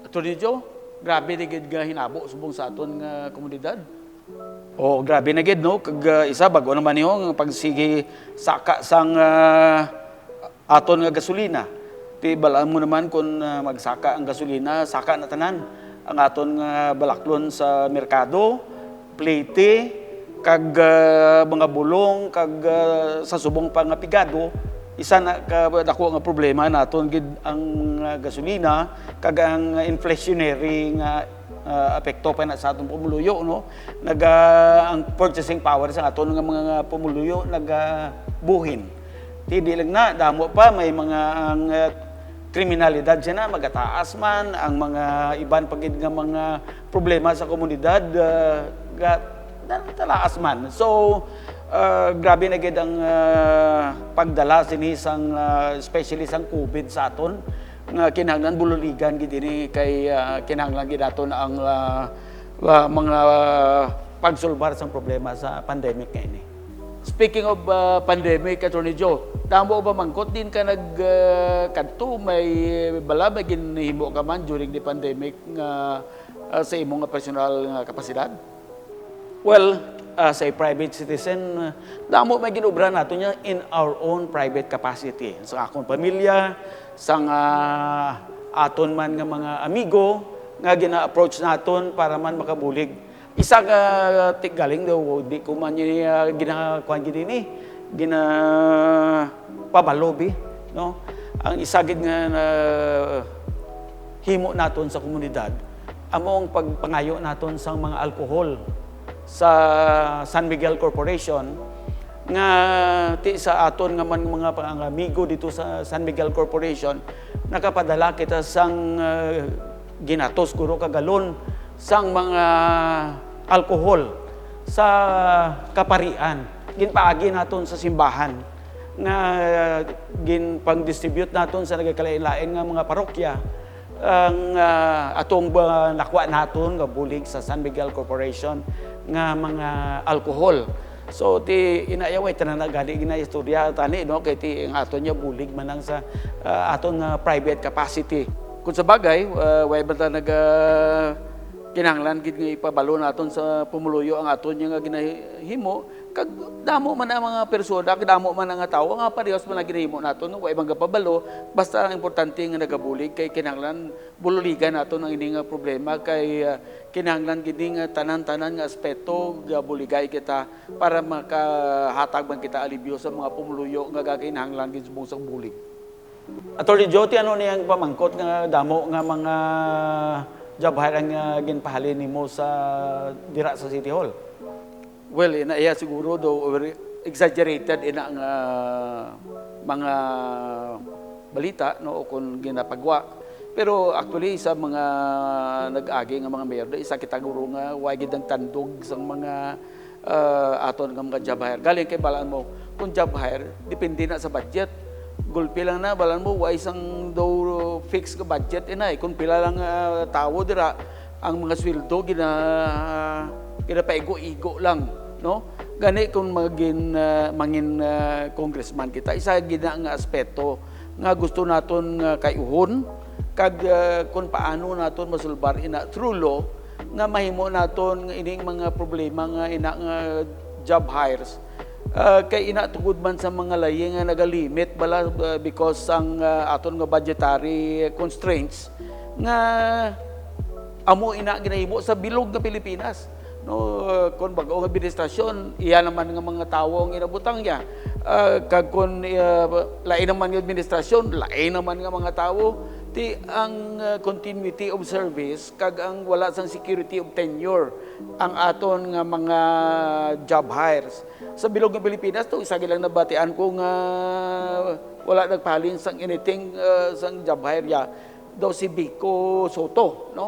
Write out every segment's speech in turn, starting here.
Ito dito, grabe na gid nga hinabo subong sa aton nga komunidad. O grabe na gid no, kag isa bago naman niyo ang pagsigi saka sang aton nga gasolina. Ti balaan mo naman kung magsaka ang gasolina, saka na tanan. Ang aton nga balaklon sa merkado, plete, kag mga bulong, kag sa subong pang pigado, isa na dako nga problema naton gid ang gasolina kag ang inflationary nga apekto pa na sa atong pumuluyo no. Ang purchasing power sa aton nga mga pumuluyo nagabuhin. Hindi lang na damo pa may mga ang kriminalidad siya na magataas man ang mga iban pagid nga mga problema sa komunidad talaas man. So grabe na gid ang pagdala sinisang especially sang COVID sa aton nga kinahanglan bululigan gid ini kay kinahanglan gid aton ang mga pagsulbar sang problema sa pandemic nga ini. Speaking of pandemic, Attorney Joe, damo ba mangkot din ka kadto may bala ba ginhimo ka man during the pandemic nga sa imong personal nga kapasidad? Well, as a private citizen, damo may ginubra nato niya in our own private capacity. Sa akong pamilya, sa aton man nga mga amigo, nga gina-approach naton para man makabulig. Isa ka galing daw, di ko man niya ginakuan gini ni, pabalobi, no? Ang isa gid nga himo naton sa komunidad, among pagpangayo naton sang mga alkohol sa San Miguel Corporation nga ti sa aton nga man mga pangamigo dito sa San Miguel Corporation nakapadala kita sang ginatos guro ka galon sang mga alkohol sa kaparian ginpaagi naton sa simbahan nga ginpang-distribute naton sa nagakalain-lain nga mga parokya ang atong nakwa naton nga bulig sa San Miguel Corporation nga mga alkohol. So ti inayaway tanan na gani ginaistorya tani no kay ti ang aton nya bulig manang sa aton private capacity. Kung sa bagay way banta kinahanglan gid nga ipabalo naton sa pumuluyo ang aton nya nga ginahimo kag damo man ang mga persona kag damo man ang tawo nga parehas man ang ginahimo naton no way bang pabalo basta ang importante nga nagabulig kay kinahanglan bululigan naton ang ini nga problema kay kinahanglan gid nga tanan-tanan nga aspeto gabuligay kita para makahatag man kita alibyo sa mga pumuluyo nga gakakinahanglan gid subong sa bulig. Attorney Joe, ano niyang pamangkot nga damo nga mga jabhar ang ginpahalin nimo sa dira sa City Hall? Well, iya siguro do exaggerated ina ang mga balita no kung ginapagwa. Pero actually sa mga nag-agi nga mga mayor, isa kita guro nga way gid ang tandog sa mga aton nga mga job hire. Galing kay balaan mo, kung job hire depende na sa budget. Gulpi lang na balaan mo way isang daw fix ka budget inay kung pila lang tawo dira ang mga sweldo ginapaigo-igo lang no gani kung mangin congressman kita isa gina nga aspeto nga gusto naton kayuhon kag kung paano naton masulbar ina through law nga mahimo naton ining mga problema nga ina nga job hires kay ina tugod man sa mga layi nga nagalimit bala because ang aton nga budgetary constraints nga amo ina ginahimo sa bilog nga Pilipinas no kon bag-o nga administrasyon iya naman nga mga tawo ang inabutang niya kag kon lain naman nga administrasyon lain naman nga mga tawo ti ang continuity of service kag ang wala sang security of tenure ang aton nga mga job hires sa bilog nga Pilipinas to isa gilang nabatian ko nga wala nagpahalin sang anything sang job hire ya daw si Bico Soto no.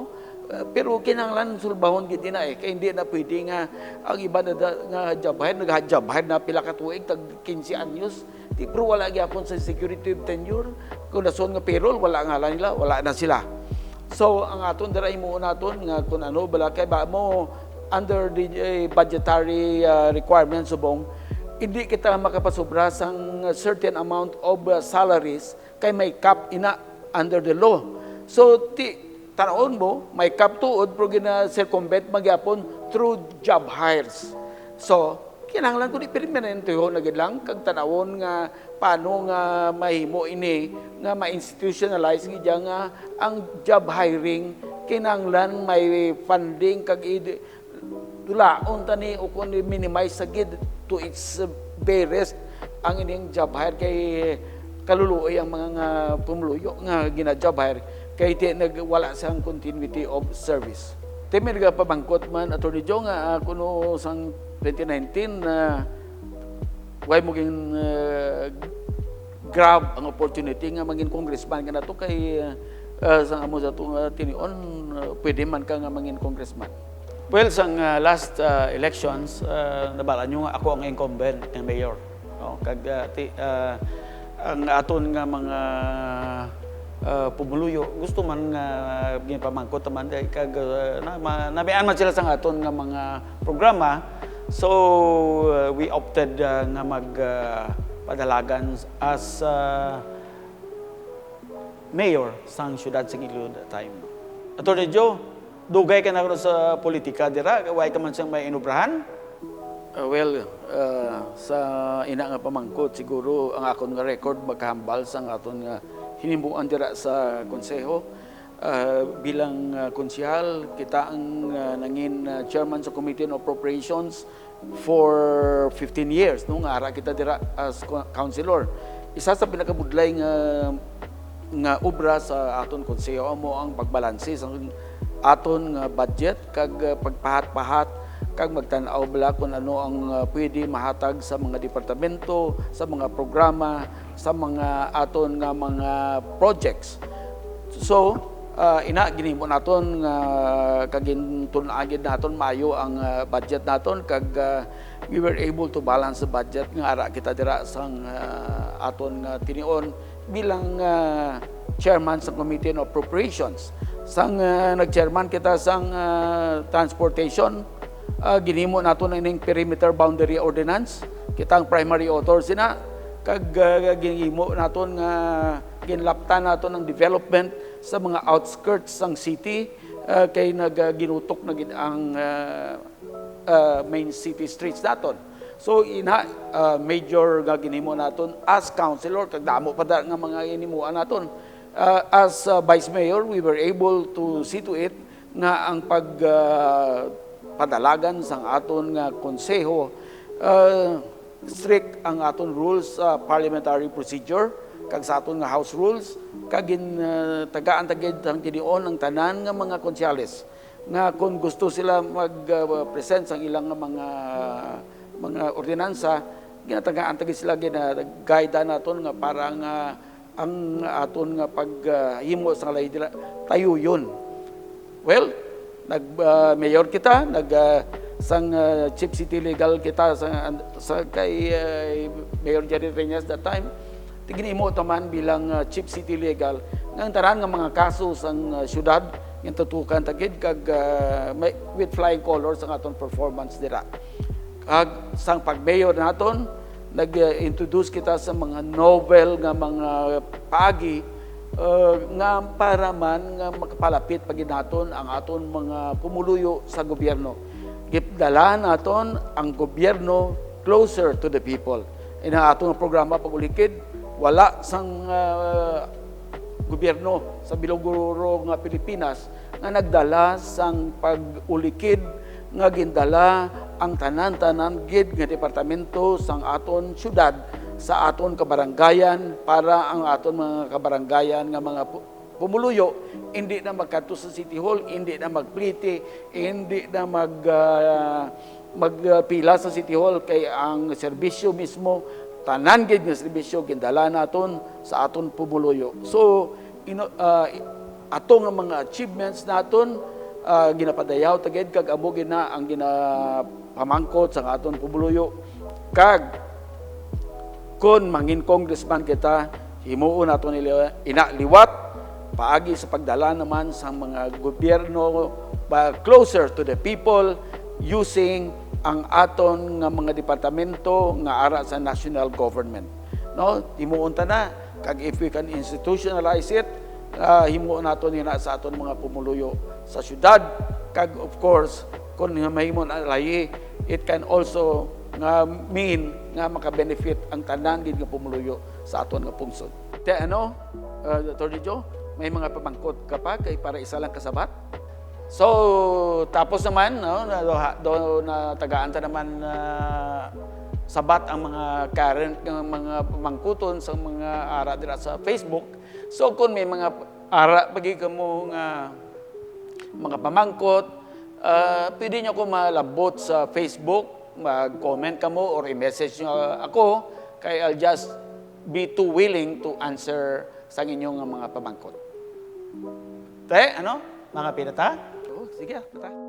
Pero kinahanglan sulbahon gid na kay hindi na pwede nga ang iba na nga nag-job hire na pila ka tuig tag 15 anyos di pero wala gyapon sa security of tenure kung nason nga payroll wala nga nila wala na sila. So ang aton dira imo naton nga kun ano bala kay ba mo under the budgetary requirements subong hindi kita makapasobra sang certain amount of salaries kay may cap ina under the law. So tanaon mo may kaptuod pero gina-circumvent magyapon through job hires. So kinahanglan ko di permanente ho na gid lang kag tanawon nga paano nga mahimo ini nga ma-institutionalize gid nga ang job hiring kinahanglan may funding kag dulaon tani ukon minimize sa gid to its barest ang ining job hire kay kaluluoy ang mga pumuluyo nga gina-job hire kay di nagwala sang continuity of service. Temi nga pamangkot man Attorney Joe nga kuno sang 2019 na why mo gin grab ang opportunity nga maging congressman ka nato kay sa amo sa tinion pwede man ka nga maging congressman. Well, sa last elections, nabala nyo nga ako ang incumbent ng mayor. No? Ang aton nga mga pumuluyo, gusto man nga ginapamangkot naman, nabian man sila sa aton nga mga programa. So, we opted nga magpadalagan as mayor sa Syudad sa Iloilo that time. Attorney Joe, dugay ka na sa politika, dira? Way ka man siyang may inubrahan? Sa ina nga pamangkot, siguro ang akon nga record magkahambal sa aton nga hinimuan dira sa konseho. Bilang konsyal, kita ang nangin chairman sa Committee on Appropriations for 15 years. No? Nga ara kita dira as councilor. Isa sa pinakabudlay nga obra sa aton konseho mo ang pagbalanse sa aton nga budget kag pagpahat-pahat kag magtan-aw bala kung ano ang pwede mahatag sa mga departamento, sa mga programa, sa mga aton nga mga projects. So, ginimo naton nga kagintun-agid naton maayo ang budget naton kag we were able to balance the budget nga ara kita dira sang aton nga tinion bilang chairman sa Committee on Appropriations. Sang nag-chairman kita sang transportation, ginimo naton ang perimeter boundary ordinance. Kita ang primary author sina kag ginimo naton nga ginlaptan naton ang development sa mga outskirts sang city kay ginutok na gid ang main city streets naton. So major nga ginimo naton as councilor kag damo pa nga mga hinimuan naton. As Vice Mayor, we were able to see to it nga ang pagpadalagan sang aton nga konseho strict ang aton rules parliamentary procedure kag sa aton nga house rules kag tagaan tagid ang tinion ang tanan nga mga konsyales nga kung gusto sila mag-present sang ilang mga ordinansa ginatagaan tagid sila gina-guide naton nga para nga ang aton nga paghimo sa lay dila tayo yun. Well, nag-mayor kita, sang chief city legal kita sa kay Mayor Jerry Reñas that time. Ginimo taman bilang chief city legal nga tanan nga mga kaso sang syudad yung tutukan tagid kag with flying colors ang aton performance dira. Kag sang pag-mayor naton nag-introduce kita sa mga novel nga mga paagi nga para man nga makapalapit paginaton ang aton mga pumuluyo sa gobyerno. Gipdala naton ang gobyerno closer to the people. Ina aton programa Pag-ulikid, wala sang gobyerno sa biloguro nga Pilipinas nga nagdala sang pag-ulikid nga gindala ang tanan-tanan gid nga departamento sang aton syudad sa aton kabaranggayan para ang aton mga kabaranggayan nga mga pumuluyo hindi na magkadto sa City Hall, hindi na magpliti, hindi na magpila sa City Hall kay ang serbisyo mismo tanan gid nga serbisyo gindala naton sa aton pumuluyo. So ato nga mga achievements naton ginapadayaw tagid kag amo gina ang ginapamangkot sa aton pumuluyo kag kun mangin congressman kita himuon naton liwat paagi sa pagdala naman sa mga gobyerno closer to the people using ang aton nga mga departamento nga ara sa national government. No, himuon ta na kag if we can institutionalize it himo naton nina sa aton mga pumuluyo sa syudad. Kag of course, kung mahimo na lahi, it can also nga mean nga maka-benefit ang tanan gid nga pumuluyo sa aton nga pungsod. Te ano, Dr. Joe, may mga pamangkot ka pa kay para isa lang kasabat? So, tapos naman, no, na tagaan ta naman sabat ang mga current ng mga pamangkuton sa mga ara dira sa Facebook. So, kung may mga ara pagi kamo nga mga pamangkot, pwede nyo ko malabot sa Facebook, mag-comment ka mo or i-message nyo ako, kay I'll just be too willing to answer sa inyong mga pamangkot. Te, ano? Mga pinata? Oh, sige, tata.